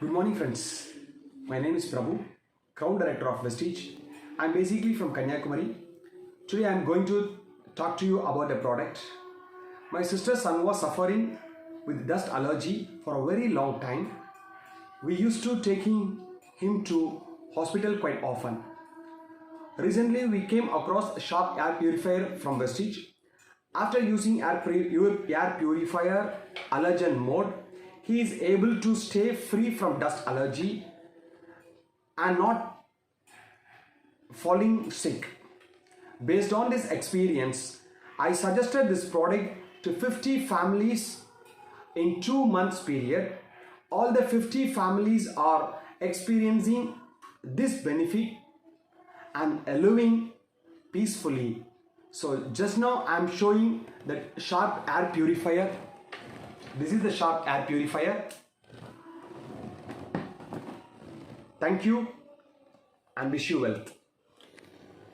Good morning, friends. My name is Prabhu, Crown Director of Vestige. I'm basically from Kanyakumari. Today I'm going to talk to you about a product. My sister's son was suffering with dust allergy for a very long time. We used to taking him to hospital quite often. Recently we came across a Sharp air purifier from Vestige. After using air purifier allergen mode, he is able to stay free from dust allergy and not falling sick. Based on this experience, I suggested this product to 50 families in 2 months period. All the 50 families are experiencing this benefit and living peacefully. So just now I am showing the Sharp air purifier. This is the Sharp air purifier. Thank you and wish you wealth.